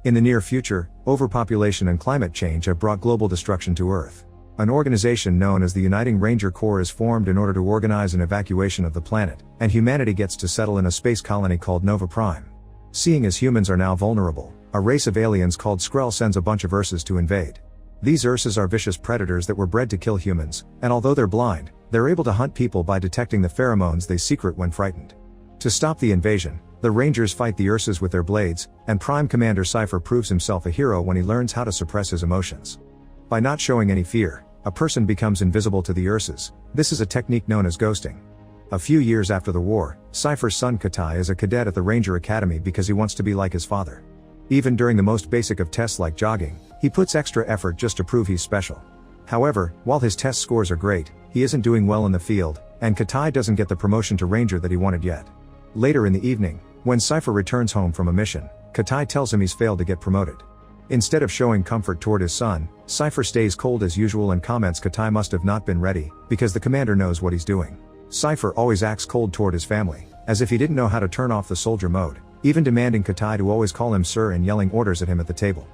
In the near future, overpopulation and climate change have brought global destruction to Earth. An organization known as the Uniting Ranger Corps is formed in order to organize an evacuation of the planet, and humanity gets to settle in a space colony called Nova Prime. Seeing as humans are now vulnerable, a race of aliens called Skrull sends a bunch of Ursas to invade. These Ursas are vicious predators that were bred to kill humans, and although they're blind, they're able to hunt people by detecting the pheromones they secrete when frightened. To stop the invasion, the Rangers fight the Ursas with their blades, and Prime Commander Cypher proves himself a hero when he learns how to suppress his emotions. By not showing any fear, a person becomes invisible to the Ursas. This is a technique known as ghosting. A few years after the war, Cypher's son Katai is a cadet at the Ranger Academy because he wants to be like his father. Even during the most basic of tests like jogging, he puts extra effort just to prove he's special. However, while his test scores are great, he isn't doing well in the field, and Katai doesn't get the promotion to Ranger that he wanted yet. Later in the evening, when Cypher returns home from a mission, Katai tells him he's failed to get promoted. Instead of showing comfort toward his son, Cypher stays cold as usual and comments Katai must have not been ready, because the commander knows what he's doing. Cypher always acts cold toward his family, as if he didn't know how to turn off the soldier mode, even demanding Katai to always call him sir and yelling orders at him at the table.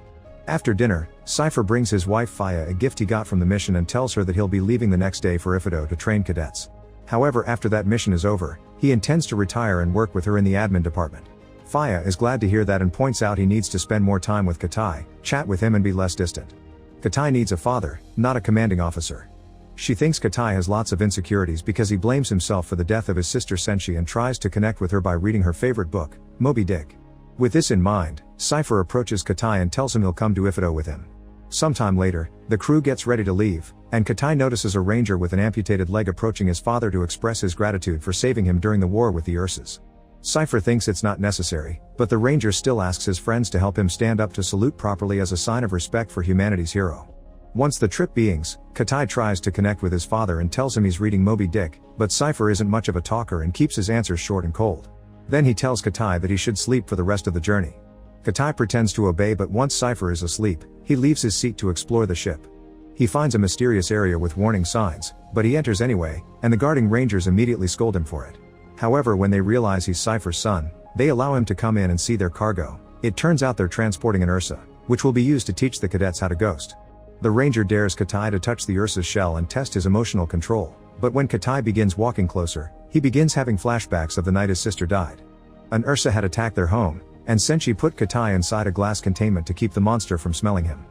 After dinner, Cypher brings his wife Faya a gift he got from the mission and tells her that he'll be leaving the next day for Ifido to train cadets. However, after that mission is over, he intends to retire and work with her in the admin department. Faya is glad to hear that and points out he needs to spend more time with Katai, chat with him and be less distant. Katai needs a father, not a commanding officer. She thinks Katai has lots of insecurities because he blames himself for the death of his sister Senshi and tries to connect with her by reading her favorite book, Moby Dick. With this in mind, Cypher approaches Katai and tells him he'll come to Ifido with him. Sometime later, the crew gets ready to leave, and Katai notices a ranger with an amputated leg approaching his father to express his gratitude for saving him during the war with the Ursas. Cypher thinks it's not necessary, but the ranger still asks his friends to help him stand up to salute properly as a sign of respect for humanity's hero. Once the trip begins, Katai tries to connect with his father and tells him he's reading Moby Dick, but Cypher isn't much of a talker and keeps his answers short and cold. Then he tells Katai that he should sleep for the rest of the journey. Katai pretends to obey, but once Cypher is asleep, he leaves his seat to explore the ship. He finds a mysterious area with warning signs, but he enters anyway, and the guarding rangers immediately scold him for it. However, when they realize he's Cypher's son, they allow him to come in and see their cargo. It turns out they're transporting an Ursa, which will be used to teach the cadets how to ghost. The ranger dares Katai to touch the Ursa's shell and test his emotional control, but when Katai begins walking closer, he begins having flashbacks of the night his sister died. An Ursa had attacked their home, and Senshi put Katai inside a glass containment to keep the monster from smelling him.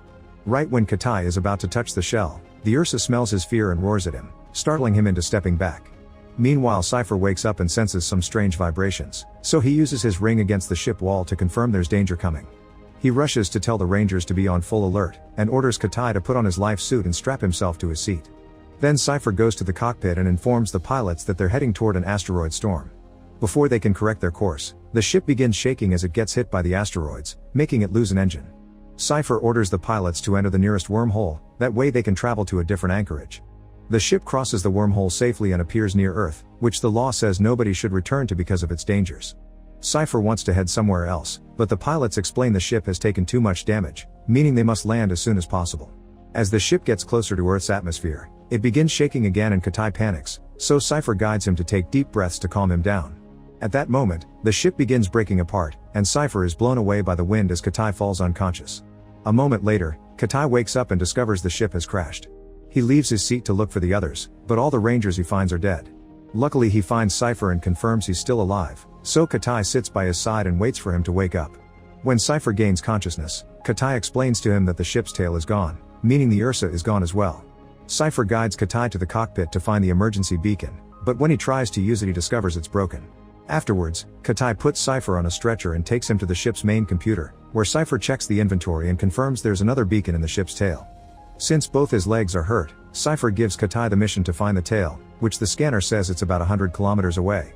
Right when Katai is about to touch the shell, the Ursa smells his fear and roars at him, startling him into stepping back. Meanwhile, Cypher wakes up and senses some strange vibrations, so he uses his ring against the ship wall to confirm there's danger coming. He rushes to tell the rangers to be on full alert, and orders Katai to put on his life suit and strap himself to his seat. Then Cypher goes to the cockpit and informs the pilots that they're heading toward an asteroid storm. Before they can correct their course, the ship begins shaking as it gets hit by the asteroids, making it lose an engine. Cypher orders the pilots to enter the nearest wormhole, that way they can travel to a different anchorage. The ship crosses the wormhole safely and appears near Earth, which the law says nobody should return to because of its dangers. Cypher wants to head somewhere else, but the pilots explain the ship has taken too much damage, meaning they must land as soon as possible. As the ship gets closer to Earth's atmosphere, it begins shaking again and Katai panics, so Cypher guides him to take deep breaths to calm him down. At that moment, the ship begins breaking apart, and Cypher is blown away by the wind as Katai falls unconscious. A moment later, Katai wakes up and discovers the ship has crashed. He leaves his seat to look for the others, but all the rangers he finds are dead. Luckily he finds Cypher and confirms he's still alive, so Katai sits by his side and waits for him to wake up. When Cypher gains consciousness, Katai explains to him that the ship's tail is gone, meaning the Ursa is gone as well. Cypher guides Katai to the cockpit to find the emergency beacon, but when he tries to use it he discovers it's broken. Afterwards, Katai puts Cypher on a stretcher and takes him to the ship's main computer, where Cypher checks the inventory and confirms there's another beacon in the ship's tail. Since both his legs are hurt, Cypher gives Katai the mission to find the tail, which the scanner says it's about 100 kilometers away.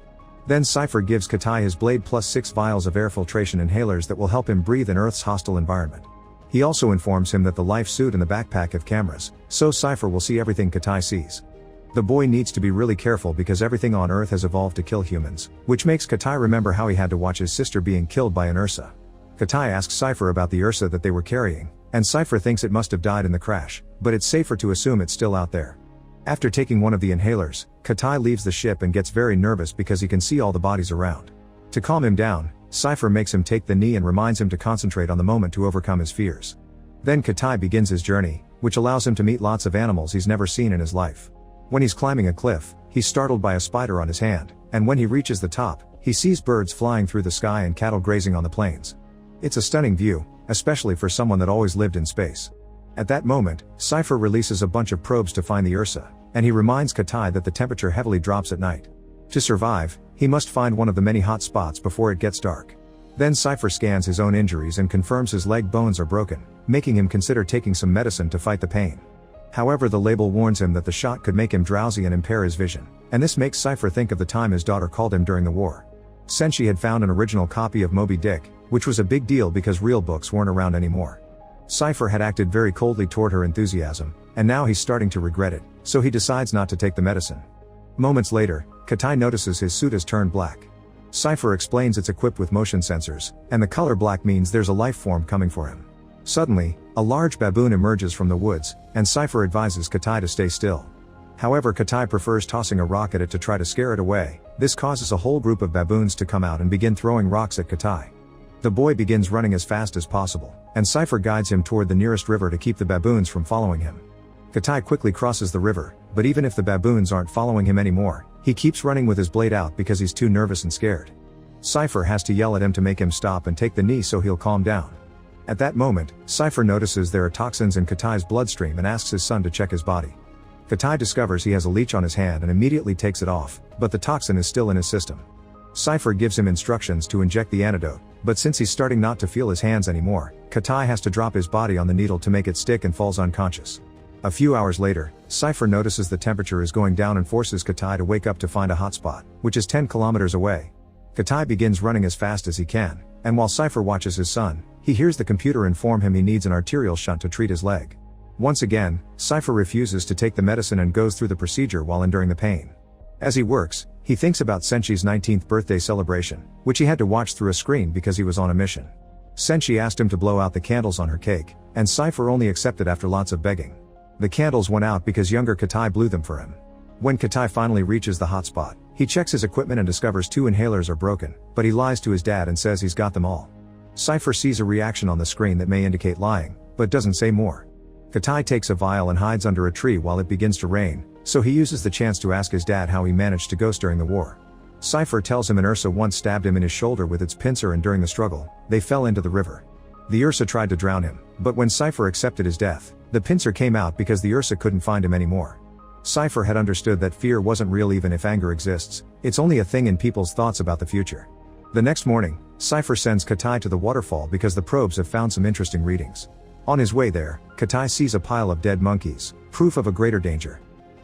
Then Cypher gives Katai his blade plus 6 vials of air filtration inhalers that will help him breathe in Earth's hostile environment. He also informs him that the life suit and the backpack have cameras, so Cypher will see everything Katai sees. The boy needs to be really careful because everything on Earth has evolved to kill humans, which makes Katai remember how he had to watch his sister being killed by an Ursa. Katai asks Cypher about the Ursa that they were carrying, and Cypher thinks it must have died in the crash, but it's safer to assume it's still out there. After taking one of the inhalers, Katai leaves the ship and gets very nervous because he can see all the bodies around. To calm him down, Cypher makes him take the knee and reminds him to concentrate on the moment to overcome his fears. Then Katai begins his journey, which allows him to meet lots of animals he's never seen in his life. When he's climbing a cliff, he's startled by a spider on his hand, and when he reaches the top, he sees birds flying through the sky and cattle grazing on the plains. It's a stunning view, especially for someone that always lived in space. At that moment, Cypher releases a bunch of probes to find the Ursa, and he reminds Katai that the temperature heavily drops at night. To survive, he must find one of the many hot spots before it gets dark. Then Cypher scans his own injuries and confirms his leg bones are broken, making him consider taking some medicine to fight the pain. However, the label warns him that the shot could make him drowsy and impair his vision, and this makes Cypher think of the time his daughter called him during the war. Senshi had found an original copy of Moby Dick, which was a big deal because real books weren't around anymore. Cypher had acted very coldly toward her enthusiasm, and now he's starting to regret it, so he decides not to take the medicine. Moments later, Katai notices his suit has turned black. Cypher explains it's equipped with motion sensors, and the color black means there's a life form coming for him. Suddenly, a large baboon emerges from the woods, and Cypher advises Katai to stay still. However, Katai prefers tossing a rock at it to try to scare it away. This causes a whole group of baboons to come out and begin throwing rocks at Katai. The boy begins running as fast as possible, and Cypher guides him toward the nearest river to keep the baboons from following him. Katai quickly crosses the river, but even if the baboons aren't following him anymore, he keeps running with his blade out because he's too nervous and scared. Cypher has to yell at him to make him stop and take the knee so he'll calm down. At that moment, Cypher notices there are toxins in Katai's bloodstream and asks his son to check his body. Katai discovers he has a leech on his hand and immediately takes it off, but the toxin is still in his system. Cypher gives him instructions to inject the antidote, but since he's starting not to feel his hands anymore, Katai has to drop his body on the needle to make it stick and falls unconscious. A few hours later, Cypher notices the temperature is going down and forces Katai to wake up to find a hotspot, which is 10 kilometers away. Katai begins running as fast as he can, and while Cypher watches his son, he hears the computer inform him he needs an arterial shunt to treat his leg. Once again, Cypher refuses to take the medicine and goes through the procedure while enduring the pain. As he works, he thinks about Senshi's 19th birthday celebration, which he had to watch through a screen because he was on a mission. Senshi asked him to blow out the candles on her cake, and Cypher only accepted after lots of begging. The candles went out because younger Katai blew them for him. When Katai finally reaches the hotspot, he checks his equipment and discovers 2 inhalers are broken, but he lies to his dad and says he's got them all. Cypher sees a reaction on the screen that may indicate lying, but doesn't say more. Katai takes a vial and hides under a tree while it begins to rain, so he uses the chance to ask his dad how he managed to ghost during the war. Cypher tells him an Ursa once stabbed him in his shoulder with its pincer and during the struggle, they fell into the river. The Ursa tried to drown him, but when Cypher accepted his death, the pincer came out because the Ursa couldn't find him anymore. Cypher had understood that fear wasn't real even if anger exists, it's only a thing in people's thoughts about the future. The next morning, Cypher sends Katai to the waterfall because the probes have found some interesting readings. On his way there, Katai sees a pile of dead monkeys, proof of a greater danger.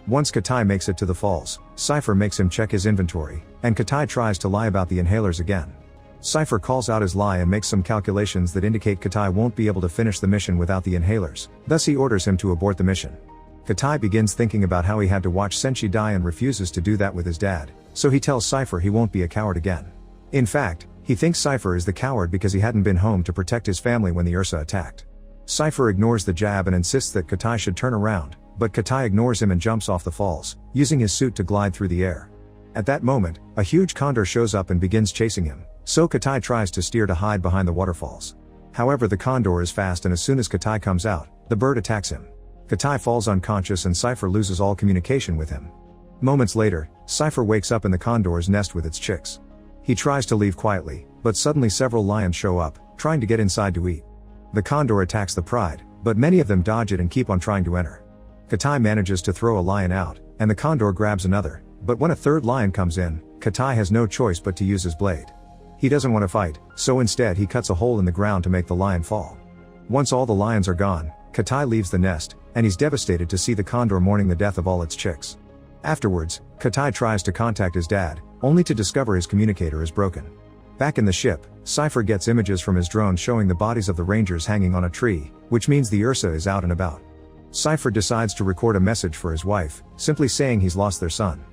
Once Katai makes it to the falls, Cypher makes him check his inventory, and Katai tries to lie about the inhalers again. Cypher calls out his lie and makes some calculations that indicate Katai won't be able to finish the mission without the inhalers, thus he orders him to abort the mission. Katai begins thinking about how he had to watch Senshi die and refuses to do that with his dad, so he tells Cypher he won't be a coward again. In fact, he thinks Cypher is the coward because he hadn't been home to protect his family when the Ursa attacked. Cypher ignores the jab and insists that Katai should turn around, but Katai ignores him and jumps off the falls, using his suit to glide through the air. At that moment, a huge condor shows up and begins chasing him, so Katai tries to steer to hide behind the waterfalls. However, the condor is fast and as soon as Katai comes out, the bird attacks him. Katai falls unconscious and Cypher loses all communication with him. Moments later, Cypher wakes up in the condor's nest with its chicks. He tries to leave quietly, but suddenly several lions show up, trying to get inside to eat. The condor attacks the pride, but many of them dodge it and keep on trying to enter. Katai manages to throw a lion out, and the condor grabs another, but when a third lion comes in, Katai has no choice but to use his blade. He doesn't want to fight, so instead he cuts a hole in the ground to make the lion fall. Once all the lions are gone, Katai leaves the nest, and he's devastated to see the condor mourning the death of all its chicks. Afterwards, Katai tries to contact his dad, only to discover his communicator is broken. Back in the ship, Cypher gets images from his drone showing the bodies of the rangers hanging on a tree, which means the Ursa is out and about. Cypher decides to record a message for his wife, simply saying he's lost their son.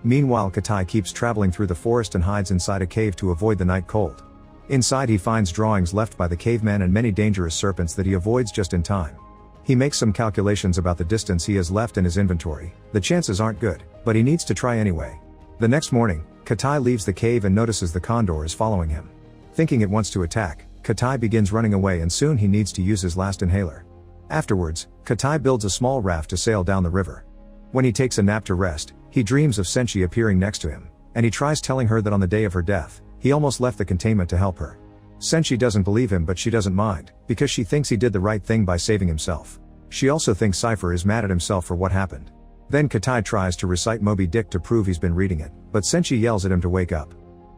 Meanwhile, Katai keeps traveling through the forest and hides inside a cave to avoid the night cold. Inside he finds drawings left by the caveman and many dangerous serpents that he avoids just in time. He makes some calculations about the distance he has left in his inventory. The chances aren't good, but he needs to try anyway. The next morning, Katai leaves the cave and notices the condor is following him. Thinking it wants to attack, Katai begins running away and soon he needs to use his last inhaler. Afterwards, Katai builds a small raft to sail down the river. When he takes a nap to rest, he dreams of Senshi appearing next to him, and he tries telling her that on the day of her death, he almost left the containment to help her. Senshi doesn't believe him but she doesn't mind, because she thinks he did the right thing by saving himself. She also thinks Cypher is mad at himself for what happened. Then Katai tries to recite Moby Dick to prove he's been reading it, but Senshi yells at him to wake up.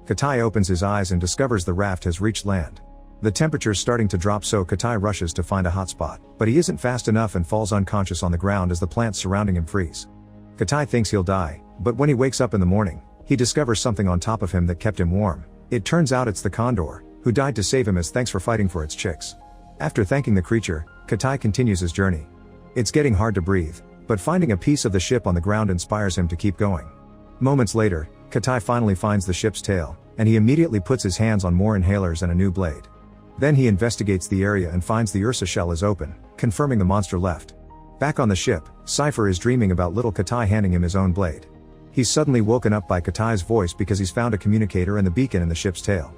Katai opens his eyes and discovers the raft has reached land. The temperature's starting to drop so Katai rushes to find a hot spot, but he isn't fast enough and falls unconscious on the ground as the plants surrounding him freeze. Katai thinks he'll die, but when he wakes up in the morning, he discovers something on top of him that kept him warm. It turns out it's the condor, who died to save him as thanks for fighting for its chicks. After thanking the creature, Katai continues his journey. It's getting hard to breathe, but finding a piece of the ship on the ground inspires him to keep going. Moments later, Katai finally finds the ship's tail, and he immediately puts his hands on more inhalers and a new blade. Then he investigates the area and finds the Ursa shell is open, confirming the monster left. Back on the ship, Cypher is dreaming about little Katai handing him his own blade. He's suddenly woken up by Katai's voice because he's found a communicator and the beacon in the ship's tail.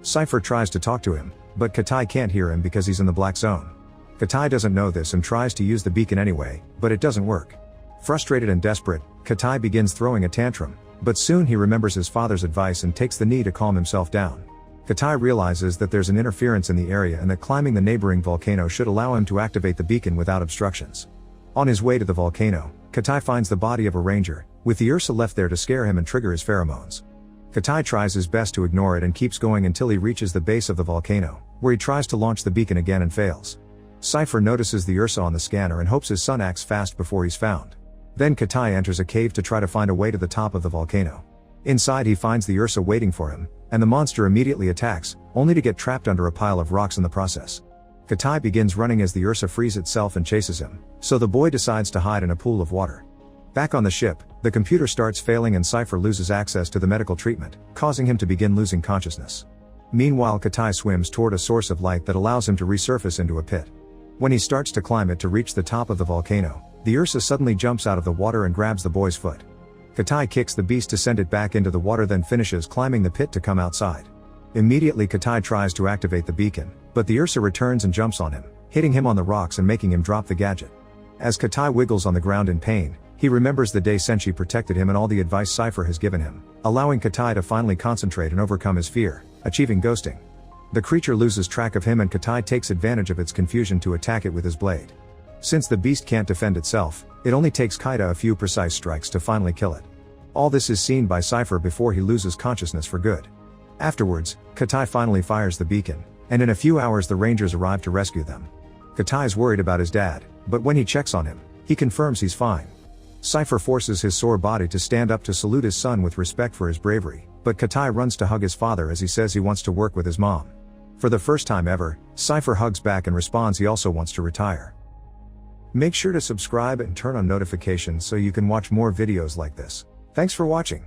Cypher tries to talk to him, but Katai can't hear him because he's in the black zone. Katai doesn't know this and tries to use the beacon anyway, but it doesn't work. Frustrated and desperate, Katai begins throwing a tantrum, but soon he remembers his father's advice and takes the knee to calm himself down. Katai realizes that there's an interference in the area and that climbing the neighboring volcano should allow him to activate the beacon without obstructions. On his way to the volcano, Katai finds the body of a ranger, with the Ursa left there to scare him and trigger his pheromones. Katai tries his best to ignore it and keeps going until he reaches the base of the volcano, where he tries to launch the beacon again and fails. Cypher notices the Ursa on the scanner and hopes his son acts fast before he's found. Then Katai enters a cave to try to find a way to the top of the volcano. Inside he finds the Ursa waiting for him, and the monster immediately attacks, only to get trapped under a pile of rocks in the process. Katai begins running as the Ursa frees itself and chases him, so the boy decides to hide in a pool of water. Back on the ship, the computer starts failing and Cypher loses access to the medical treatment, causing him to begin losing consciousness. Meanwhile Katai swims toward a source of light that allows him to resurface into a pit. When he starts to climb it to reach the top of the volcano, the Ursa suddenly jumps out of the water and grabs the boy's foot. Katai kicks the beast to send it back into the water, then finishes climbing the pit to come outside. Immediately Katai tries to activate the beacon, but the Ursa returns and jumps on him, hitting him on the rocks and making him drop the gadget. As Katai wiggles on the ground in pain, he remembers the day Senshi protected him and all the advice Cypher has given him, allowing Katai to finally concentrate and overcome his fear, achieving ghosting. The creature loses track of him and Katai takes advantage of its confusion to attack it with his blade. Since the beast can't defend itself, it only takes Kaita a few precise strikes to finally kill it. All this is seen by Cypher before he loses consciousness for good. Afterwards, Katai finally fires the beacon, and in a few hours the Rangers arrive to rescue them. Katai's worried about his dad, but when he checks on him, he confirms he's fine. Cypher forces his sore body to stand up to salute his son with respect for his bravery, but Katai runs to hug his father as he says he wants to work with his mom. For the first time ever, Cypher hugs back and responds he also wants to retire. Make sure to subscribe and turn on notifications so you can watch more videos like this. Thanks for watching.